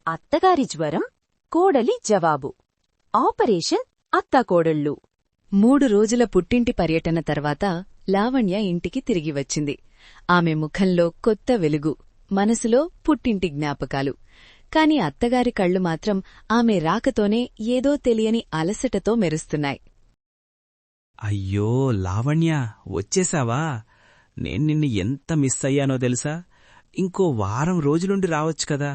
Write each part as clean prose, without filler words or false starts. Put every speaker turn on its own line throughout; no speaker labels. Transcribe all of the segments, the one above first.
అత్తగారి జ్వరం, కోడలి జవాబు. ఆపరేషన్ అత్తాకోడళ్ళు.
3 రోజుల పుట్టింటి పర్యటన తర్వాత లావణ్య ఇంటికి తిరిగి వచ్చింది. ఆమె ముఖంలో కొత్త వెలుగు, మనసులో పుట్టింటి జ్ఞాపకాలు. కాని అత్తగారి కళ్ళు మాత్రం ఆమె రాకతోనే ఏదో తెలియని అలసటతో మెరుస్తున్నాయి.
అయ్యో లావణ్య, వచ్చేశావా? నేను నిన్ను ఎంత మిస్ అయ్యానో తెలుసా? ఇంకో వారం రోజులుండి రావచ్చు కదా.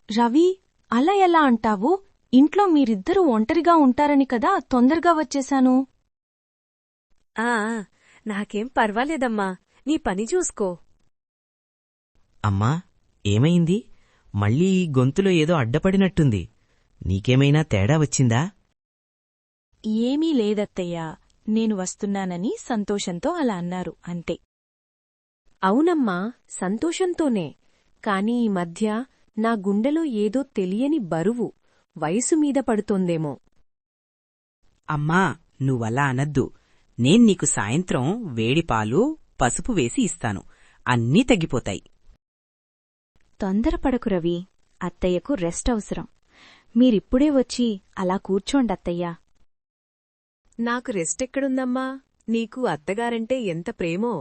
రవి, అలా ఎలా అంటావు? ఇంట్లో మీరిద్దరూ ఒంటరిగా ఉంటారని కదా తొందరగా వచ్చేశాను.
నాకేం పర్వాలేదమ్మా, నీ పని చూసుకో.
అమ్మా, ఏమైంది? మళ్ళీ గొంతులో ఏదో అడ్డపడినట్టుంది. నీకేమైనా తేడా వచ్చిందా?
ఏమీ లేదత్తయ్యా, నేను వస్తున్నానని సంతోషంతో అలా అన్నారు అంతే.
అవునమ్మా, సంతోషంతోనే. కాని ఈ మధ్య నా గుండెలో ఏదో తెలియని బరువు వయసుమీద పడుతోందేమో.
అమ్మా, నువ్వలా అనద్దు. నేన్నీకు సాయంత్రం వేడిపాలు, పసుపు వేసి ఇస్తాను. అన్నీ తగ్గిపోతాయి.
తొందరపడకు రవి, అత్తయ్యకు రెస్ట్ అవసరం. మీరిప్పుడే వచ్చి అలా కూర్చోండత్తయ్యా.
నాకు రెస్టెక్కడుందమ్మా? నీకు అత్తగారంటే ఎంత ప్రేమో.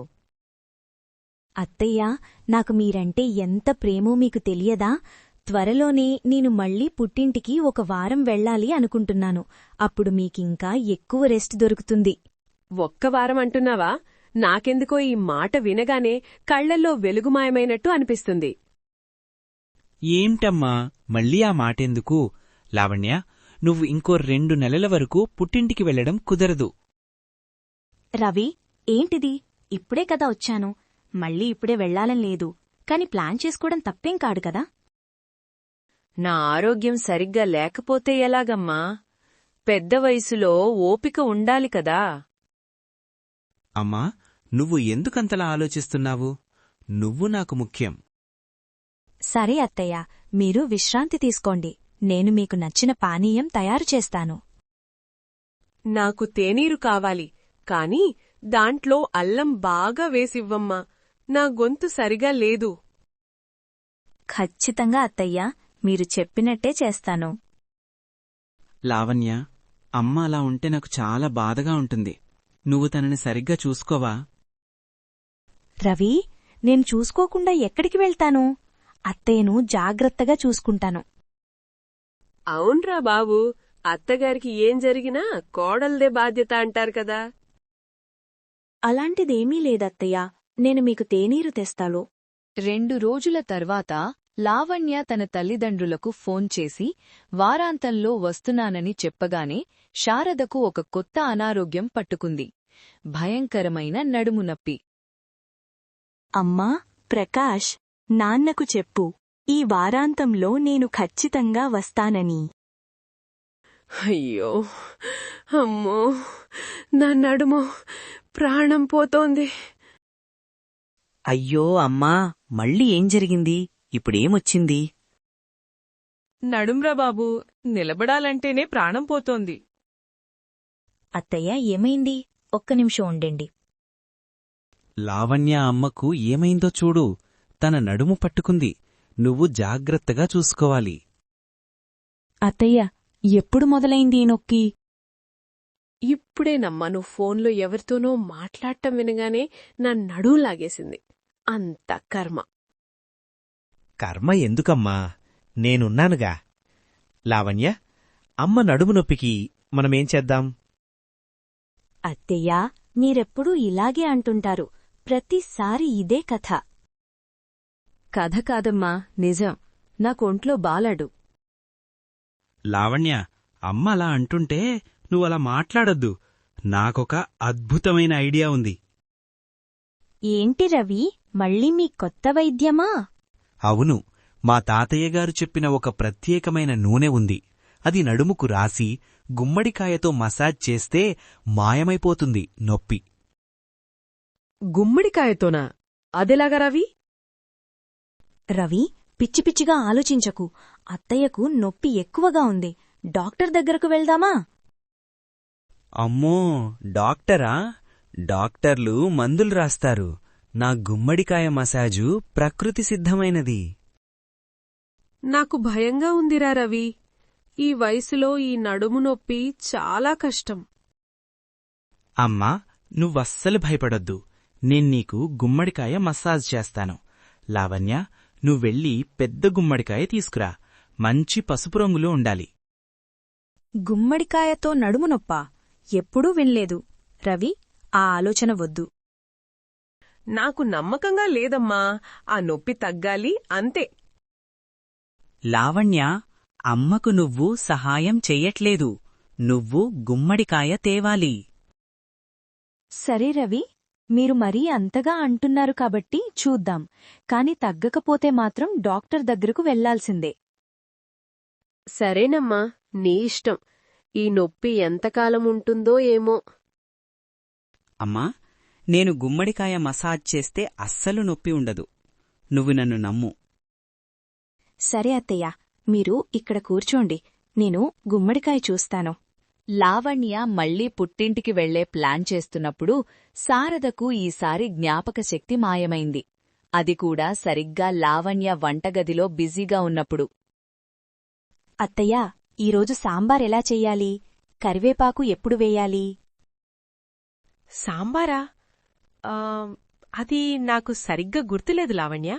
అత్తయ్యా, నాకు మీరంటే ఎంత ప్రేమో మీకు తెలియదా? త్వరలోనే నేను మళ్ళీ పుట్టింటికి 1 వారం వెళ్ళాలి అనుకుంటున్నాను. అప్పుడు మీకింకా ఎక్కువ రెస్ట్ దొరుకుతుంది.
1 వారం అంటున్నావా? నాకెందుకో ఈ మాట వినగానే కళ్లల్లో వెలుగుమాయమైనట్టు అనిపిస్తుంది.
ఏంటమ్మా మళ్ళీ ఆ మాటెందుకు? లావణ్య, నువ్వు ఇంకో 2 నెలల వరకు పుట్టింటికి వెళ్లడం కుదరదు.
రవి, ఏంటిది? ఇప్పుడే కదా వచ్చాను. మళ్ళీ ఇప్పుడే వెళ్లాలని లేదు. కాని ప్లాన్ చేసుకోవడం తప్పేం కాడు కదా.
నా ఆరోగ్యం సరిగ్గా లేకపోతే ఎలాగమ్మా? పెద్ద వయసులో ఓపిక ఉండాలి కదా.
అమ్మా, నువ్వు ఎందుకంతలా ఆలోచిస్తున్నావు? నువ్వు నాకు ముఖ్యం.
సరే అత్తయ్య, మీరు విశ్రాంతి తీసుకోండి. నేను మీకు నచ్చిన పానీయం తయారు చేస్తాను.
నాకు తేనీరు కావాలి, కాని దాంట్లో అల్లం బాగా వేసివ్వమ్మా. నా గొంతు సరిగా లేదు.
ఖచ్చితంగా అత్తయ్య, మీరు చెప్పినట్టే చేస్తాను.
లావణ్య, అమ్మ అలా ఉంటే నాకు చాలా బాధగా ఉంటుంది. నువ్వు తనని సరిగ్గా చూసుకోవా?
రవి, నేను చూసుకోకుండా ఎక్కడికి వెళ్తాను? అత్తయ్యను జాగ్రత్తగా చూసుకుంటాను.
అవున్రా బాబూ, అత్తగారికి ఏం జరిగినా కోడల్దే బాధ్యత అంటారు కదా.
అలాంటిదేమీ లేదత్తయ్య, నేను మీకు తేనీరు తెస్తాను.
2 రోజుల తర్వాత లావణ్య తన తల్లిదండ్రులకు ఫోన్ చేసి వారాంతంలో వస్తున్నానని చెప్పగానే శారదకు ఒక కొత్త అనారోగ్యం పట్టుకుంది. భయంకరమైన నడుము నొప్పి.
అమ్మా, ప్రకాష్, నాన్నకు చెప్పు, ఈ వారాంతంలో నేను ఖచ్చితంగా వస్తానని.
అయ్యో, అమ్మో, నా నడుము ప్రాణం పోతోంది.
అయ్యో అమ్మా, మళ్ళీ ఏం జరిగింది? ఇప్పుడేమొచ్చింది?
నడుంరా బాబూ, నిలబడాలంటేనే ప్రాణం పోతోంది.
అత్తయ్య, ఏమైంది? ఒక్క నిమిషం ఉండండి.
లావణ్య అమ్మకు ఏమైందో చూడు. తన నడుము పట్టుకుంది. నువ్వు జాగ్రత్తగా చూసుకోవాలి.
అత్తయ్య, ఎప్పుడు మొదలైంది ఈ నొక్కి?
ఇప్పుడేనమ్మా నువ్వు ఫోన్లో ఎవరితోనో మాట్లాడటం వినగానే నా నడుం లాగేసింది. అంత కర్మ.
కర్మ ఎందుకమ్మా, నేనున్నానుగా. లావణ్య, అమ్మ నడుము నొప్పికి మనమేం చేద్దాం?
అత్తయ్యా, మీరెప్పుడూ ఇలాగే అంటుంటారు. ప్రతిసారి ఇదే కథ.
కథ కాదమ్మా, నిజం. నాకొంట్లో బాలాడు.
లావణ్య, అమ్మ అలా అంటుంటే నువ్వలా మాట్లాడొద్దు. నాకొక అద్భుతమైన ఐడియా ఉంది.
ఏంటి రవి, మళ్ళీ మీ కొత్త వైద్యమా?
అవును, మా తాతయ్యగారు చెప్పిన ఒక ప్రత్యేకమైన నూనె ఉంది. అది నడుముకు రాసి గుమ్మడికాయతో మసాజ్ చేస్తే మాయమైపోతుంది నొప్పి.
గుమ్మడికాయతోనా? అదెలాగా రవి?
రవి, పిచ్చి పిచ్చిగా ఆలోచించకు. అత్తయ్యకు నొప్పి ఎక్కువగా ఉంది. డాక్టర్ దగ్గరకు వెళ్దామా?
అమ్మో, డాక్టరా? డాక్టర్లు మందులు రాస్తారు. నా గుమ్మడికాయ మసాజు ప్రకృతి సిద్ధమైనది.
నాకు భయంగా ఉందిరా రవి. ఈ వయసులో ఈ నడుము నొప్పి చాలా కష్టం.
అమ్మా, నువ్వస్సలు భయపడొద్దు. నేన్నీకు గుమ్మడికాయ మసాజ్ చేస్తాను. లావణ్య, నువ్వెళ్ళి పెద్ద గుమ్మడికాయ తీసుకురా. మంచి పసుపు రంగులో ఉండాలి.
గుమ్మడికాయతో నడుము నొప్పా? ఎప్పుడూ వినలేదు. రవి, ఆ ఆలోచన వద్దు.
నాకు నమ్మకంగా లేదమ్మా. ఆ నొప్పి తగ్గాలి అంతే.
లావణ్య, అమ్మకు నువ్వు సహాయం చెయ్యట్లేదు. నువ్వు గుమ్మడికాయ తేవాలి.
సరే రవి, మీరు మరీ అంతగా అంటున్నారు కాబట్టి చూద్దాం. కాని తగ్గకపోతే మాత్రం డాక్టర్ దగ్గరకు వెళ్లాల్సిందే.
సరేనమ్మా, నీ ఇష్టం. ఈ నొప్పి ఎంతకాలం ఉంటుందో ఏమో.
అమ్మా, నేను గుమ్మడికాయ మసాజ్ చేస్తే అస్సలు నొప్పి ఉండదు. నువ్వు నన్ను నమ్ము.
సరే అత్తయ్య, మీరు ఇక్కడ కూర్చోండి. నేను గుమ్మడికాయ చూస్తాను.
లావణ్య మళ్లీ పుట్టింటికి వెళ్లే ప్లాన్ చేస్తున్నప్పుడు శారదకు ఈసారి జ్ఞాపకశక్తి మాయమైంది. అది కూడా సరిగ్గా లావణ్య వంటగదిలో బిజీగా ఉన్నప్పుడు.
అత్తయ్య, ఈరోజు సాంబార్ ఎలా చెయ్యాలి? కరివేపాకు ఎప్పుడు వేయాలి?
సాంబారా? అది నాకు సరిగ్గా గుర్తులేదు లావణ్య.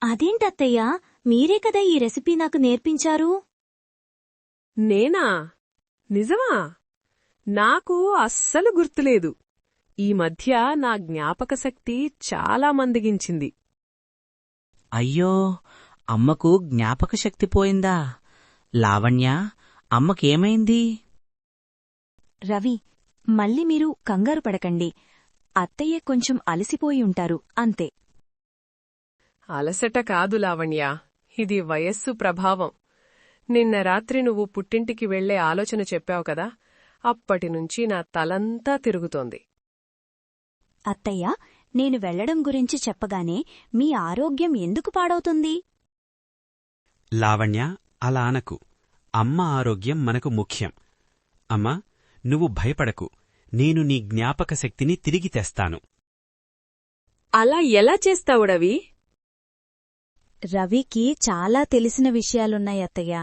అదేంటత్తయ్యా, మీరే కదా ఈ రెసిపీ నాకు నేర్పించారు.
నేనా? నిజమా? నాకు అస్సలు గుర్తులేదు. ఈ మధ్య నా జ్ఞాపకశక్తి చాలా మందగించింది.
అయ్యో, అమ్మకు జ్ఞాపకశక్తి పోయిందా? లావణ్య, అమ్మకేమైంది?
రవి, మళ్ళీ మీరు కంగారు పడకండి. అత్తయ్య కొంచెం అలసిపోయి ఉంటారు అంతే.
అలసట కాదు లావణ్య, ఇది వయస్సు ప్రభావం. నిన్న రాత్రి నువ్వు పుట్టింటికి వెళ్లే ఆలోచన చెప్పావు కదా, అప్పటినుంచి నా తలంతా తిరుగుతోంది.
అత్తయ్య, నేను వెళ్లడం గురించి చెప్పగానే మీ ఆరోగ్యం ఎందుకు పాడవుతుంది?
లావణ్య, అలా అనకు. అమ్మ ఆరోగ్యం మనకు ముఖ్యం. అమ్మా, నువ్వు భయపడకు. నేను నీ జ్ఞాపకశక్తిని తిరిగి తెస్తాను.
అలా ఎలా చేస్తావుడవి?
రవికి చాలా తెలిసిన విషయాలున్నాయి అత్తయ్య.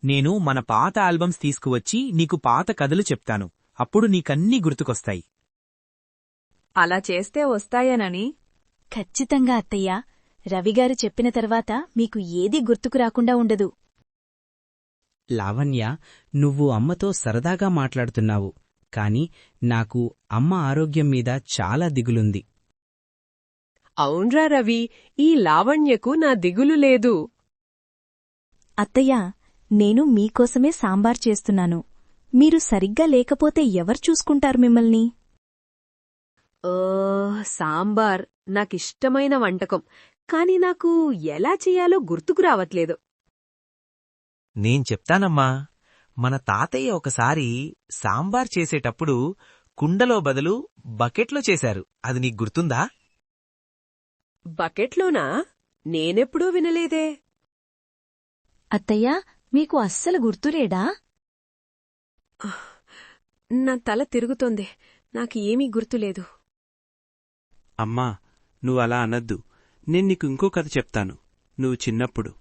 నేను మన పాత ఆల్బమ్స్ తీసుకువచ్చి నీకు పాత కథలు చెప్తాను. అప్పుడు నీకన్నీ గుర్తుకొస్తాయి.
అలా చేస్తే వస్తాయనని?
ఖచ్చితంగా అత్తయ్య. రవిగారు చెప్పిన తర్వాత మీకు ఏదీ గుర్తుకు రాకుండా ఉండదు.
లావణ్య, నువ్వు అమ్మతో సరదాగా మాట్లాడుతున్నావు. కాని నాకు అమ్మ ఆరోగ్యం మీద చాలా దిగులుంది.
అవున్రా రవి, ఈ లావణ్యకు నా దిగులు లేదు.
అత్తయ్య, నేను మీకోసమే సాంబార్ చేస్తున్నాను. మీరు సరిగ్గా లేకపోతే ఎవరు చూసుకుంటారు మిమ్మల్ని?
సాంబార్ నాకిష్టమైన వంటకం, కాని నాకు ఎలా చెయ్యాలో గుర్తుకు రావట్లేదు.
నేను చెప్తానమ్మా. మన తాతయ్య ఒకసారి సాంబార్ చేసేటప్పుడు కుండలో బదులు బకెట్లో చేశారు. అది నీకు గుర్తుందా?
బకెట్లోనా? నేనెప్పుడూ వినలేదే.
అత్తయ్య, మీకు అస్సలు గుర్తులేడా?
నా తల తిరుగుతోంది. నాకు ఏమీ గుర్తులేదు.
అమ్మా, నువ్వలా అనద్దు. నేను నీకు ఇంకో కథ చెప్తాను. నువ్వు చిన్నప్పుడు.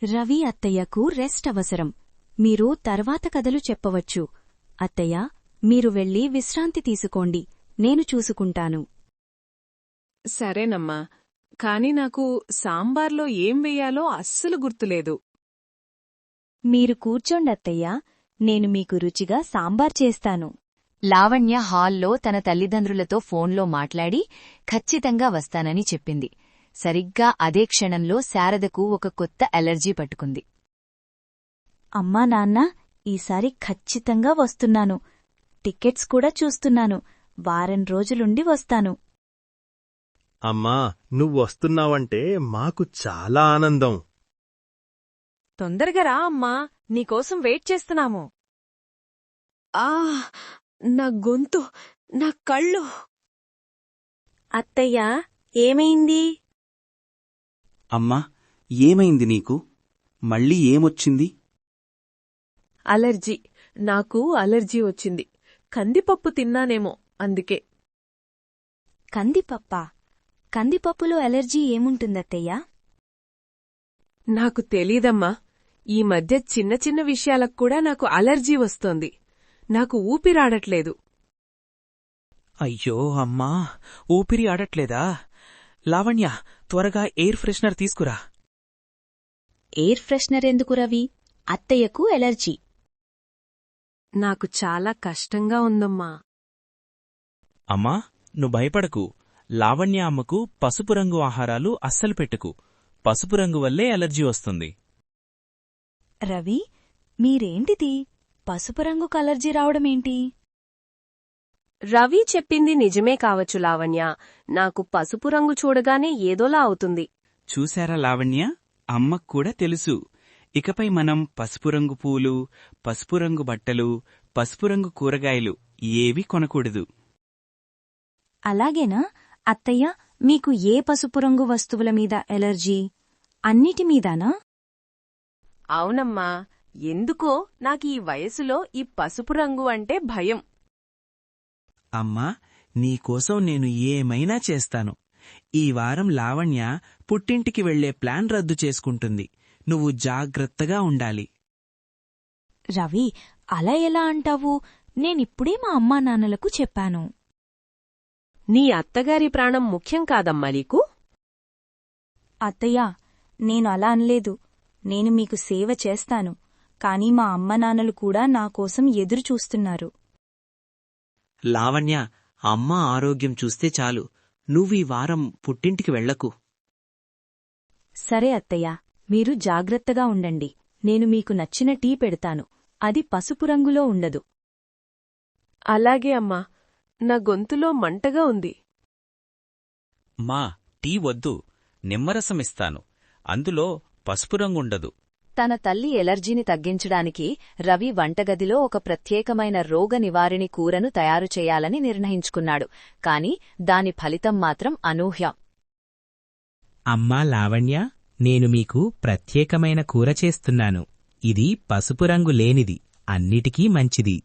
రవి అత్తయ్యకు రెస్ట్ అవసరం. మీరు తర్వాత కథలు చెప్పవచ్చు. అత్తయ్య, మీరు వెళ్ళి విశ్రాంతి తీసుకోండి. నేను చూసుకుంటాను.
సరేనమ్మా, కాని నాకు సాంబార్లో ఏం వెయ్యాలో అస్సలు గుర్తులేదు.
మీరు కూర్చోండత్తయ్యా, నేను మీకు రుచిగా సాంబార్ చేస్తాను.
లావణ్య హాల్లో తన తల్లిదండ్రులతో ఫోన్లో మాట్లాడి ఖచ్చితంగా వస్తానని చెప్పింది. సరిగ్గా అదే క్షణంలో శారదకు ఒక కొత్త అలర్జీ పట్టుకుంది.
అమ్మా నాన్న, ఈసారి ఖచ్చితంగా వస్తున్నాను. టికెట్స్ కూడా చూస్తున్నాను. వారం రోజులుండి వస్తాను.
అమ్మా, నువ్వొస్తున్నావంటే మాకు చాలా ఆనందం.
తొందరగా రా అమ్మా, నీకోసం వెయిట్ చేస్తున్నాము. నా గొంతు, నా కళ్ళు.
అత్తయ్యా, ఏమైంది?
అమ్మా, ఏమైంది నీకు? మళ్ళీ ఏమొచ్చింది?
అలర్జీ. నాకు అలర్జీ వచ్చింది. కందిపప్పు తిన్నానేమో, అందుకే.
కందిపప్పా? కందిపప్పులో అలర్జీ ఏముంటుందత్తయ్యా?
నాకు తెలీదమ్మా. ఈ మధ్య చిన్న చిన్న విషయాలకు కూడా నాకు అలర్జీ వస్తోంది. నాకు ఊపిరాడట్లేదు.
అయ్యో అమ్మా, ఊపిరి ఆడట్లేదా? లావణ్య, త్వరగా ఎయిర్ ఫ్రెషనర్ తీసుకురా.
ఎయిర్ ఫ్రెషనర్ ఎందుకు రవి? అత్తయ్యకు ఎలర్జీ.
నాకు చాలా కష్టంగా ఉందమ్మా.
అమ్మా, నువ్వు భయపడకు. లావణ్య అమ్మకు పసుపు రంగు ఆహారాలు అస్సలు పెట్టుకు. పసుపు రంగు వల్లే ఎలర్జీ వస్తుంది.
రవి, మీరేంటిది? పసుపు రంగుకు అలర్జీ రావడమేంటి?
రవి చెప్పింది నిజమే కావచ్చు లావణ్య. నాకు పసుపు రంగు చూడగానే ఏదోలా అవుతుంది.
చూశారా లావణ్య, అమ్మకు కూడా తెలుసు. ఇకపై మనం పసుపు రంగు పూలు, పసుపు రంగు బట్టలు, పసుపు రంగు కూరగాయలు ఏవీ కొనకూడదు.
అలాగేనా? అత్తయ్య, మీకు ఏ పసుపు రంగు వస్తువుల మీద ఎలర్జీ? అన్నిటి మీదానా?
అవునమ్మా, ఎందుకో నాకు ఈ వయసులో ఈ పసుపు రంగు అంటే భయం.
అమ్మా, నీకోసం నేను ఏమైనా చేస్తాను. ఈ వారం లావణ్య పుట్టింటికి వెళ్లే ప్లాన్ రద్దు చేసుకుంటుంది. నువ్వు జాగ్రత్తగా ఉండాలి.
రవి, అలా ఎలా అంటావు? నేనిప్పుడే మా అమ్మా నాన్నలకు చెప్పాను.
నీ అత్తగారి ప్రాణం ముఖ్యం కాదమ్మా నీకు?
అత్తయ్య, నేను అలా అనలేదు. నేను మీకు సేవ చేస్తాను. కాని మా అమ్మ నాన్నలు కూడా నాకోసం ఎదురుచూస్తున్నారు.
లావణ్య, అమ్మ ఆరోగ్యం చూస్తే చాలు. నువ్వీ వారం పుట్టింటికి వెళ్లకు.
సరే అత్తయ్య, మీరు జాగ్రత్తగా ఉండండి. నేను మీకు నచ్చిన టీ పెడతాను. అది పసుపు రంగులో ఉండదు.
అలాగే అమ్మా. నా గొంతులో మంటగా ఉంది.
మా టీ వద్దు, నిమ్మరసమిస్తాను. అందులో పసుపు రంగుండదు.
తన తల్లి ఎలర్జీని తగ్గించడానికి రవి వంటగదిలో ఒక ప్రత్యేకమైన రోగ నివారిణి కూరను తయారుచేయాలని నిర్ణయించుకున్నాడు. కాని దాని ఫలితం మాత్రం అనూహ్యం.
అమ్మా లావణ్య, నేను మీకు ప్రత్యేకమైన కూర చేస్తున్నాను. ఇది పసుపు రంగు లేనిది, అన్నిటికీ మంచిది.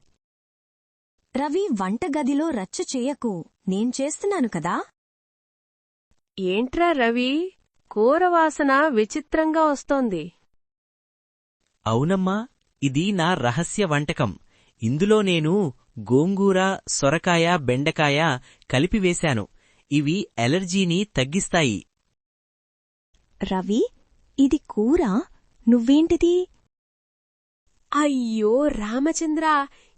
రవి, వంటగదిలో రచ్చ చేయకు. నేను చేస్తున్నాను కదా.
ఏంట్రా రవి, కూరవాసన విచిత్రంగా వస్తోంది.
అవునమ్మా, ఇది నా రహస్య వంటకం. ఇందులో నేను గోంగూర, సొరకాయ, బెండకాయ కలిపివేశాను. ఇవి ఎలర్జీని తగ్గిస్తాయి.
రవి, ఇది కూర, నువ్వేంటిది?
అయ్యో రామచంద్ర,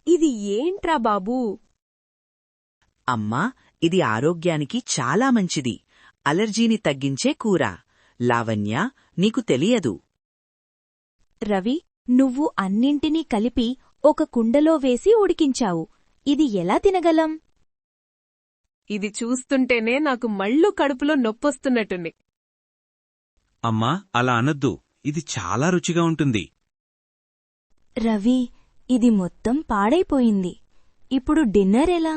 ఇది ఏంట్రా బాబూ?
అమ్మా, ఇది ఆరోగ్యానికి చాలా మంచిది. అలర్జీని తగ్గించే కూర. లావణ్య, నీకు తెలియదు.
రవి, నువ్వు అన్నింటినీ కలిపి ఒక కుండలో వేసి ఉడికించావు. ఇది ఎలా తినగలం?
ఇది చూస్తుంటేనే నాకు మళ్ళూ కడుపులో నొప్పొస్తున్నట్టుంది.
అమ్మా, అలా అనొద్దు. ఇది చాలా రుచిగా ఉంటుంది.
రవి, ఇది మొత్తం పాడైపోయింది. ఇప్పుడు డిన్నర్ ఎలా?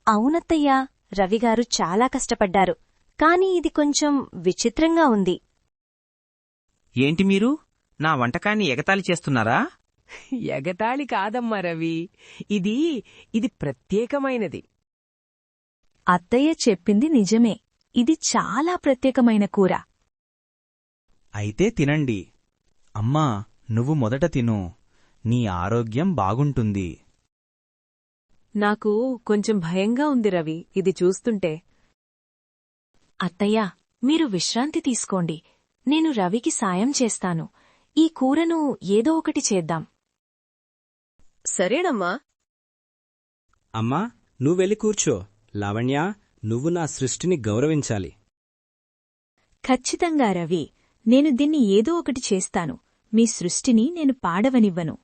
అవునత్తయ్యా, రవిగారు చాలా కష్టపడ్డారు. కాని ఇది కొంచెం విచిత్రంగా ఉంది.
ఏంటి మీరు నా వంటకాన్ని ఎగతాళి చేస్తున్నారా?
ఎగతాళి కాదమ్మా రవి, ఇది ప్రత్యేకమైనది.
అత్తయ్య చెప్పింది నిజమే. ఇది చాలా ప్రత్యేకమైన కూర.
అయితే తినండి. అమ్మా, నువ్వు మొదట తిను. నీ ఆరోగ్యం బాగుంటుంది.
నాకు కొంచెం భయంగా ఉంది రవి, ఇది చూస్తుంటే.
అత్తయ్యా, మీరు విశ్రాంతి తీసుకోండి. నేను రవికి సాయం చేస్తాను. ఈ కూరను ఏదో ఒకటి చేద్దాం.
సరేనమ్మా.
అమ్మా, నువ్వెళ్ళి కూర్చో. లావణ్య, నువ్వు నా సృష్టిని గౌరవించాలి.
ఖచ్చితంగా రవి, నేను దీన్ని ఏదో ఒకటి చేస్తాను. మీ సృష్టిని నేను పాడవనివ్వను.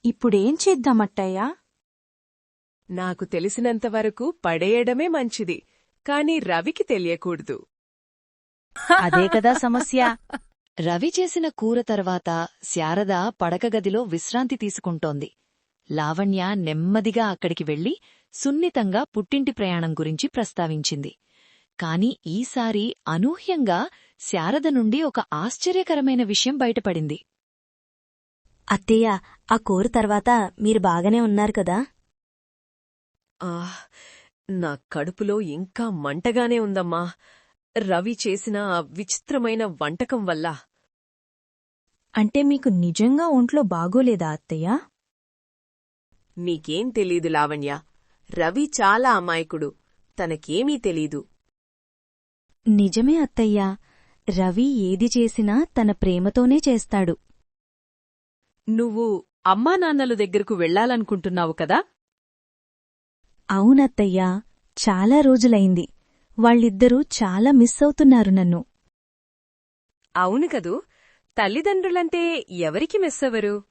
ఇప్పుడేం చేద్దామట్టయ్యా?
నాకు తెలిసినంతవరకు పడేయడమే మంచిది, కాని రవికి తెలియకూడదు.
అదే కదా సమస్య.
రవి చేసిన కూర తర్వాత శారద పడకగదిలో విశ్రాంతి తీసుకుంటోంది. లావణ్య నెమ్మదిగా అక్కడికి వెళ్లి సున్నితంగా పుట్టింటి ప్రయాణం గురించి ప్రస్తావించింది. కాని ఈసారి అనూహ్యంగా శారద నుండి ఒక ఆశ్చర్యకరమైన విషయం బయటపడింది.
అత్తయ్య, ఆ కూర తర్వాత మీరు బాగానే ఉన్నారు కదా?
నా కడుపులో ఇంకా మంటగానే ఉందమ్మా.
రవి చేసిన ఆ విచిత్రమైన వంటకం వల్ల.
అంటే మీకు నిజంగా ఒంట్లో బాగోలేదా అత్తయ్యా?
నీకేం తెలీదు లావణ్య. రవి చాలా అమాయకుడు, తనకేమీ తెలీదు.
నిజమే అత్తయ్యా, రవి ఏది చేసినా తన ప్రేమతోనే చేస్తాడు.
నువ్వు అమ్మానాన్నలు దగ్గరకు వెళ్లాలనుకుంటున్నావు కదా?
అవునత్తయ్యా, చాలా రోజులైంది. వాళ్ళిద్దరూ చాలా మిస్ అవుతున్నారు నన్ను.
అవును కదూ, తల్లిదండ్రులంటే ఎవరికి మిస్సెవరు?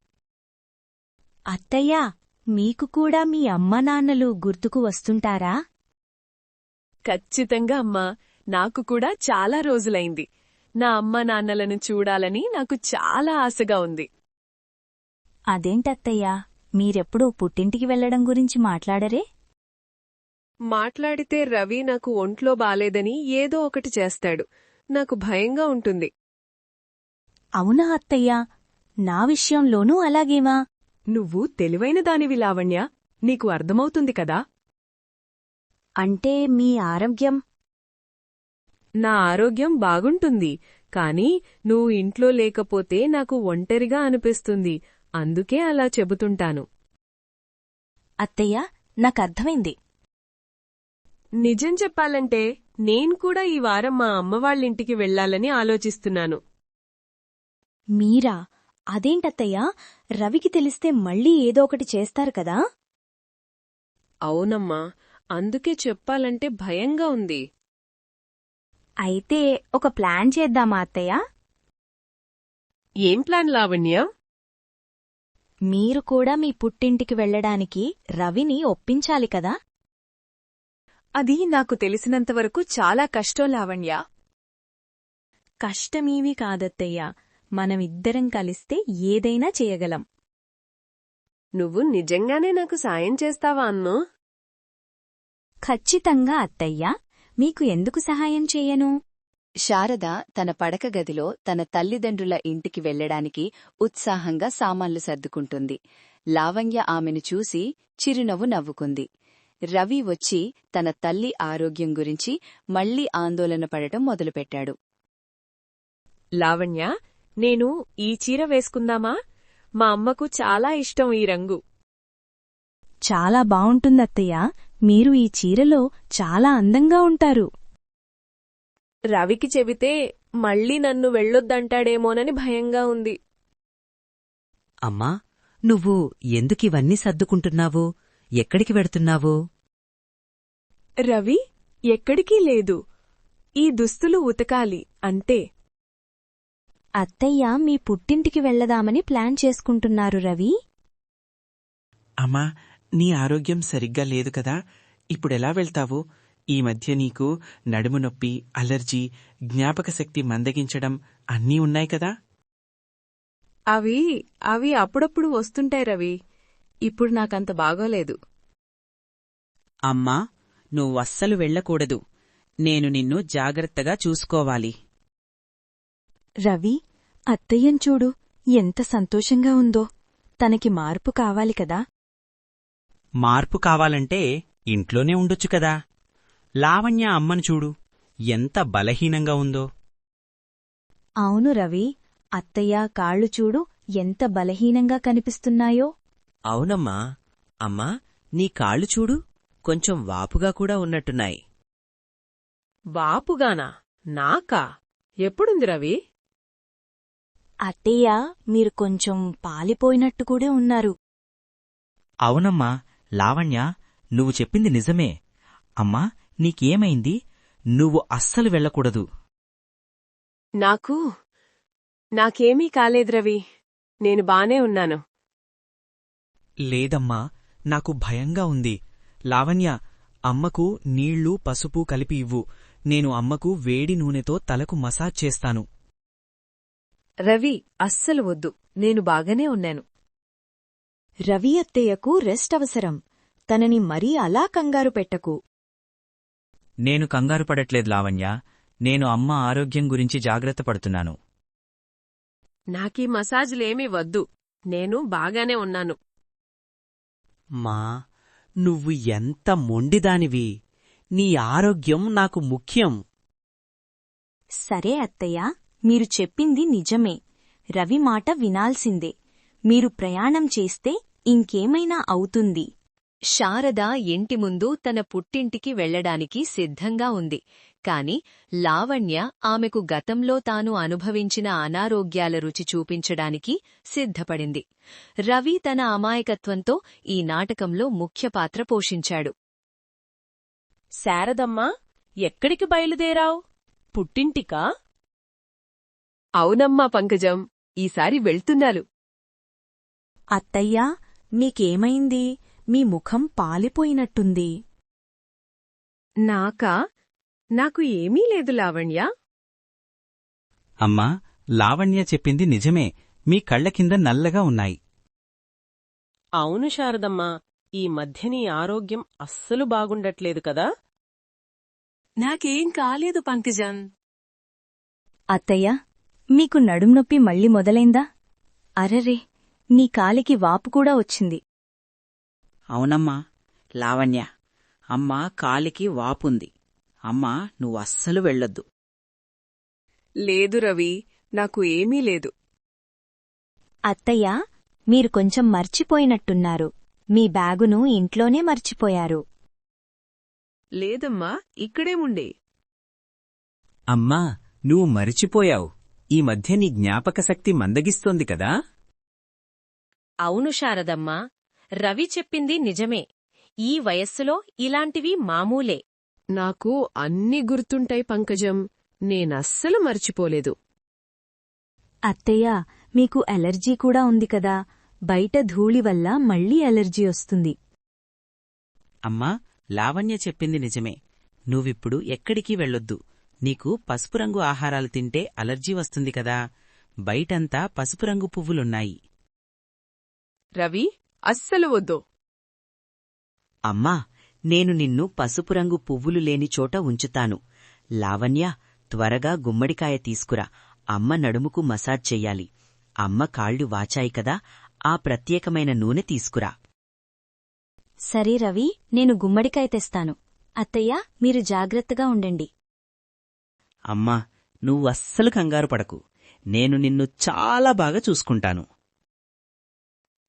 అత్తయ్యా, మీకు కూడా మీ అమ్మానాన్నలు గుర్తుకు వస్తుంటారా?
ఖచ్చితంగా అమ్మా, నాకు కూడా చాలా రోజులైంది. నా అమ్మా నాన్నలను చూడాలని నాకు చాలా ఆశగా ఉంది.
అదేంటత్తయ్యా, మీరెప్పుడూ పుట్టింటికి వెళ్లడం గురించి మాట్లాడరే?
మాట్లాడితే రవి నాకు ఒంట్లో బాలేదని ఏదో ఒకటి చేస్తాడు. నాకు భయంగా ఉంటుంది.
అవునా అత్తయ్యా, నా విషయంలోనూ అలాగేవా?
నువ్వు తెలివైన దానివి లావణ్య, నీకు అర్థమవుతుంది కదా.
అంటే మీ ఆరోగ్యం?
నా ఆరోగ్యం బాగుంటుంది, కాని నువ్వు ఇంట్లో లేకపోతే నాకు ఒంటరిగా అనిపిస్తుంది. అందుకే అలా చెబుతుంటాను.
అత్తయ్యా, నాకర్థమైంది.
నిజం చెప్పాలంటే నేను కూడా ఈ వారం మా అమ్మవాళ్ళింటికి వెళ్లాలని ఆలోచిస్తున్నాను.
మీరా? అదేంటత్తయ్యా, రవికి తెలిస్తే మళ్ళీ ఏదో ఒకటి చేస్తారు కదా?
అవునమ్మా, అందుకే చెప్పాలంటే భయంగా ఉంది.
అయితే ఒక ప్లాన్ చేద్దామా అత్తయ్యా?
ఏం ప్లాన్ లావణ్య?
మీరు కూడా మీ పుట్టింటికి వెళ్లడానికి రవిని ఒప్పించాలి కదా?
అది నాకు తెలిసినంతవరకు చాలా కష్టం లావణ్య.
కష్టమీవీ కాదత్తయ్యా, మనమిద్దరం కలిస్తే ఏదైనా చేయగలం.
నువ్వు నిజంగానే నాకు సాయం చేస్తావా అన్నో?
ఖచ్చితంగా అత్తయ్యా, మీకు ఎందుకు సహాయం చేయను?
శారద తన పడక గదిలో తన తల్లిదండ్రుల ఇంటికి వెళ్లడానికి ఉత్సాహంగా సామాన్లు సర్దుకుంటుంది. లావణ్య ఆమెను చూసి చిరునవ్వు నవ్వుకుంది. రవి వచ్చి తన తల్లి ఆరోగ్యం గురించి మళ్లీ ఆందోళన పడటం మొదలుపెట్టాడు.
లావణ్య, నేను ఈ చీర వేసుకుందామా? మా అమ్మకు చాలా ఇష్టం ఈ రంగు.
చాలా బావుంటుందత్తయ్యా, మీరు ఈ చీరలో చాలా అందంగా ఉంటారు.
రవికి చెబితే మళ్ళీ నన్ను వెళ్ళొద్దంటాడేమోనని భయంగా ఉంది.
అమ్మా, నువ్వు ఎందుకివన్నీ సర్దుకుంటున్నావు? ఎక్కడికి వెడుతున్నావు?
రవి, ఎక్కడికీ లేదు. ఈ దుస్తులు ఉతకాలి అంతే.
అత్తయ్య మీ పుట్టింటికి వెళ్లదామని ప్లాన్ చేసుకుంటున్నారు రవి.
అమ్మా, నీ ఆరోగ్యం సరిగ్గా లేదు కదా, ఇప్పుడెలా వెళ్తావు? ఈ మధ్య నీకు నడుము నొప్పి, అలర్జీ, జ్ఞాపకశక్తి మందగించడం అన్నీ ఉన్నాయి కదా?
అవి అప్పుడప్పుడు వస్తుంటాయి రవి. ఇప్పుడు నాకంత బాగోలేదు.
అమ్మా, నువ్వస్సలు వెళ్లకూడదు. నేను నిన్ను జాగ్రత్తగా చూసుకోవాలి.
రవి, అత్తయ్యం చూడు, ఎంత సంతోషంగా ఉందో. తనకి మార్పు కావాలి కదా?
మార్పు కావాలంటే ఇంట్లోనే ఉండొచ్చు కదా. లావణ్య అమ్మను చూడు, ఎంత బలహీనంగా ఉందో.
అవును రవి, అత్తయ్య కాళ్ళు చూడు ఎంత బలహీనంగా కనిపిస్తున్నాయో.
అవునమ్మా. అమ్మా, నీ కాళ్ళు చూడు, కొంచెం వాపుగా కూడా ఉన్నట్టున్నాయి.
వాపుగానా? నాకా? ఎప్పుడుంది రవి?
అత్తయ్య, మీరు కొంచెం పాలిపోయినట్టు కూడా ఉన్నారు.
అవునమ్మా, లావణ్య, నువ్వు చెప్పింది నిజమే. అమ్మా, నీకేమైంది? నువ్వు అస్సలు వెళ్లకూడదు.
నాకేమీ కాలేదు రవి. నేను బానే ఉన్నాను.
లేదమ్మా, నాకు భయంగా ఉంది. లావణ్య, అమ్మకు నీళ్లు, పసుపు కలిపి ఇవ్వు. నేను అమ్మకు వేడి నూనెతో తలకు మసాజ్ చేస్తాను.
రవి, అస్సలు వద్దు. నేను బాగానే ఉన్నాను.
రవి అత్తయ్యకు రెస్ట్ అవసరం. తనని మరీ అలా కంగారు పెట్టకు.
నేను కంగారు పడట్లేదు లావణ్య. నేను అమ్మ ఆరోగ్యం గురించి జాగ్రత్త పడుతున్నాను.
నాకీ మసాజులేమీ వద్దు. నేను బాగానే ఉన్నాను.
మా, నువ్వు ఎంత మొండిదానివి. నీ ఆరోగ్యం నాకు ముఖ్యం.
సరే అత్తయ్య, మీరు చెప్పింది నిజమే. రవి మాట వినాల్సిందే. మీరు ప్రయాణం చేస్తే ఇంకేమైనా అవుతుంది.
శారద ఇంటి ముందు తన పుట్టింటికి వెళ్లడానికి సిద్ధంగా ఉంది. కాని లావణ్య ఆమెకు గతంలో తాను అనుభవించిన అనారోగ్యాల రుచి చూపించడానికి సిద్ధపడింది. రవి తన అమాయకత్వంతో ఈ నాటకంలో ముఖ్య పాత్ర పోషించాడు.
శారదమ్మా, ఎక్కడికి బయలుదేరావ్? పుట్టింటికా?
అవునమ్మా పంకజం, ఈసారి వెళ్తున్నాను.
అత్తయ్యా, మీకేమైంది? మీ ముఖం పాలిపోయినట్టుంది.
నాకు ఏమీ లేదు లావణ్య.
అమ్మా, లావణ్య చెప్పింది నిజమే. మీ కళ్ల కింద నల్లగా ఉన్నాయి.
అవును శారదమ్మా, ఈ మధ్య నీ ఆరోగ్యం అస్సలు బాగుండట్లేదు కదా?
నాకేం కాలేదు పంకజం.
అత్తయ్య, మీకు నడుం నొప్పి మళ్ళీ మొదలైందా? అరెరే, నీ కాలికి వాపు కూడా వచ్చింది.
అవునమ్మా లావణ్య, అమ్మా కాలికి వాపుంది. అమ్మా, నువ్వస్సలు వెళ్ళొద్దు.
లేదు రవి, నాకు ఏమీ లేదు.
అత్తయ్య, మీరు కొంచెం మర్చిపోయినట్టున్నారు. మీ బ్యాగును ఇంట్లోనే మర్చిపోయారు.
లేదమ్మా, ఇక్కడేముండే.
అమ్మా, నువ్వు మరిచిపోయావు. ఈ మధ్య నీ జ్ఞాపకశక్తి మందగిస్తోంది కదా?
అవును శారదమ్మా, రవి చెప్పింది నిజమే. ఈ వయస్సులో ఇలాంటివి మామూలే.
నాకు అన్నీ గుర్తుంటాయి పంకజం, నేనస్సలు మర్చిపోలేదు.
అత్తయ్య, మీకు అలర్జీ కూడా ఉంది కదా. బయట ధూళి వల్ల మళ్ళీ అలర్జీ వస్తుంది.
అమ్మా, లావణ్య చెప్పింది నిజమే. నువ్విప్పుడు ఎక్కడికి వెళ్ళొద్దు. నీకు పసుపు రంగు ఆహారాలు తింటే అలర్జీ వస్తుంది కదా. బయటంతా పసుపు రంగు పువ్వులున్నాయి.
రవి, అస్సలు వద్దు.
అమ్మా, నేను నిన్ను పసుపు రంగు పువ్వులు లేని చోట ఉంచుతాను. లావణ్య, త్వరగా గుమ్మడికాయ తీసుకురా. అమ్మ నడుముకు మసాజ్ చెయ్యాలి. అమ్మ కాళ్లు వాచాయి కదా, ఆ ప్రత్యేకమైన నూనె తీసుకురా.
సరే రవి, నేను గుమ్మడికాయ తెస్తాను. అత్తయ్య, మీరు జాగ్రత్తగా ఉండండి.
అమ్మా, నువ్వస్సలు కంగారు పడకు. నేను నిన్ను చాలా బాగా చూసుకుంటాను.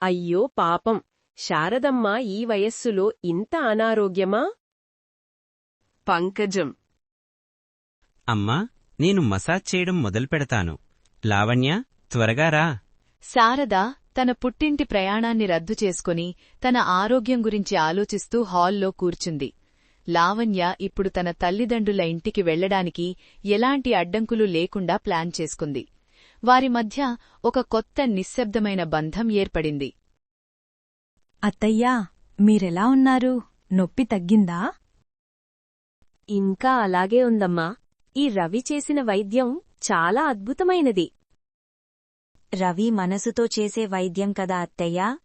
అయ్యో పాపం, శారదమ్మ ఈ వయస్సులో ఇంత అనారోగ్యమా?
పంకజం,
అమ్మా, నేను మసాజ్ చేయడం మొదలుపెడతాను. లావణ్య, త్వరగా రా.
శారద తన పుట్టింటి ప్రయాణాన్ని రద్దు చేసుకుని తన ఆరోగ్యం గురించి ఆలోచిస్తూ హాల్లో కూర్చుంది. లావణ్య ఇప్పుడు తన తల్లిదండ్రుల ఇంటికి వెళ్లడానికి ఎలాంటి అడ్డంకులు లేకుండా ప్లాన్ చేసుకుంది. వారి మధ్య ఒక కొత్త నిశ్శబ్దమైన బంధం ఏర్పడింది.
అత్తయ్యా, మీరెలా ఉన్నారు? నొప్పి తగ్గిందా?
ఇంకా అలాగే ఉందమ్మా. ఈ రవి చేసిన వైద్యం చాలా అద్భుతమైనది.
రవి మనసుతో చేసే వైద్యం కదా అత్తయ్యా?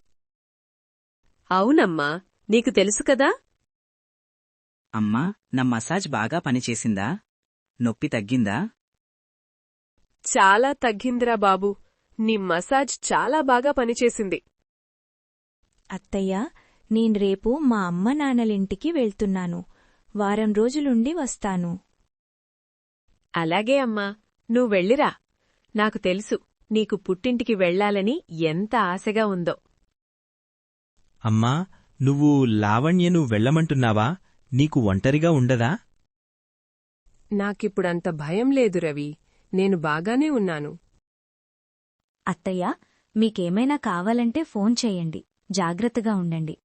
అవునమ్మా, నీకు తెలుసు కదా.
అమ్మా, నా మసాజ్ బాగా పనిచేసిందా? నొప్పి తగ్గిందా?
చాలా తగ్గిందిరా బాబూ. నీ మసాజ్ చాలా బాగా పనిచేసింది.
అత్తయ్యా, నేను రేపు మా అమ్మ నాన్నలింటికి వెళ్తున్నాను. వారం రోజులుండి వస్తాను.
అలాగే అమ్మా, నువ్వెళ్ళిరా. నాకు తెలుసు నీకు పుట్టింటికి వెళ్లాలని ఎంత ఆశగా ఉందో.
అమ్మా, నువ్వు లావణ్యను వెళ్లమంటున్నావా? నీకు ఒంటరిగా ఉండదా?
నాకిప్పుడంత భయం లేదు రవి, నేను బాగానే ఉన్నాను.
అత్తయ్యా, మీకేమైనా కావాలంటే ఫోన్ చేయండి. జాగ్రత్తగా ఉండండి.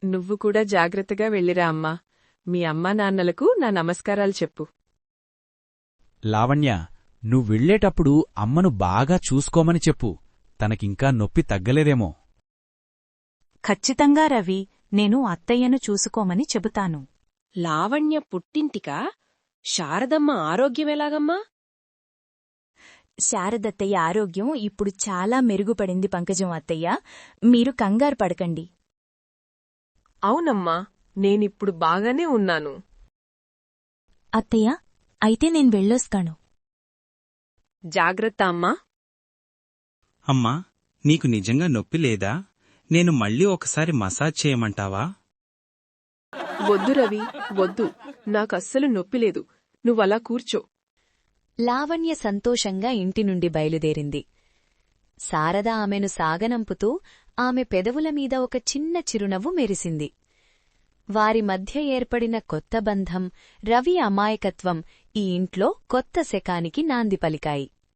నువ్వు కూడా జాగ్రత్తగా వెళ్ళిరా అమ్మా. మీ అమ్మా నాన్నలకు నా నమస్కారాలు చెప్పు.
లావణ్య, నువ్వెళ్లేటప్పుడు అమ్మను బాగా చూసుకోమని చెప్పు. తనకింకా నొప్పి తగ్గలేదేమో.
ఖచ్చితంగా రవి, నేను అత్తయ్యను చూసుకోమని చెబుతాను.
లావణ్య పుట్టింటికా? శారదమ్మ ఆరోగ్యమెలాగమ్మా?
శారదత్తయ్య ఆరోగ్యం ఇప్పుడు చాలా మెరుగుపడింది పంకజం అత్తయ్య. మీరు కంగారు పడకండి.
అవునమ్మా, నేనిప్పుడు బాగానే ఉన్నాను.
అత్తయ్య, అయితే నేను వెళ్ళొస్తాను.
జాగ్రత్త అమ్మా.
అమ్మా, నీకు నిజంగా నొప్పి లేదా? నేను మళ్ళీ ఒకసారి మసాజ్ చేయమంటావా?
వద్దు రవి, వద్దు. నాకస్సలు నొప్పి లేదు. నువ్వలా కూర్చో.
లావణ్య సంతోషంగా ఇంటి నుండి బయలుదేరింది. శారద ఆమెను సాగనంపుతూ ఆమె పెదవుల మీద ఒక చిన్న చిరునవ్వు మెరిసింది. వారి మధ్య ఏర్పడిన కొత్త బంధం, రవి అమాయకత్వం ఈ ఇంట్లో కొత్త శకానికి నాంది పలికాయి.